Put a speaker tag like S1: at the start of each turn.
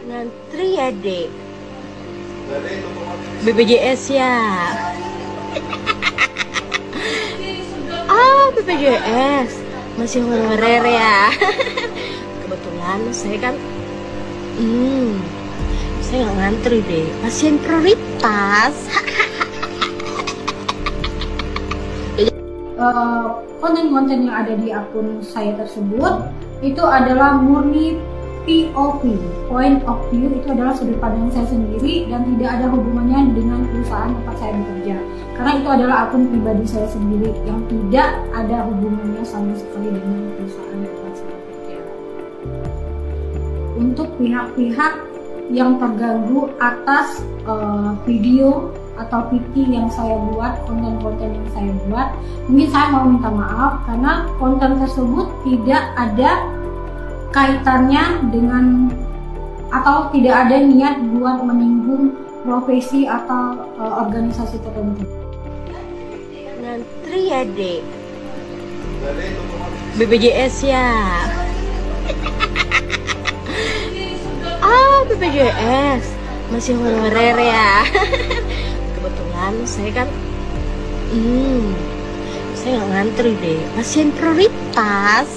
S1: Ngantri ya, Dek. BPJS ya. BPJS masih honorer ya. Kebetulan saya kan saya nggak ngantri deh, pasien prioritas.
S2: Konten-konten yang ada di akun saya tersebut itu adalah murni POV, point of view, itu adalah sudut pandang saya sendiri dan tidak ada hubungannya dengan perusahaan tempat saya bekerja, karena itu adalah akun pribadi saya sendiri yang tidak ada hubungannya sama sekali dengan perusahaan tempat saya bekerja. Untuk pihak-pihak yang terganggu atas video atau PT yang saya buat, konten-konten yang saya buat, mungkin saya mau minta maaf karena konten tersebut tidak ada kaitannya dengan atau tidak ada niat buat menyinggung profesi atau organisasi tertentu.
S1: Ngantri ya, Dek. BPJS ya. BPJS masih honorer ya. Kebetulan saya kan saya nggak ngantri deh, pasien prioritas.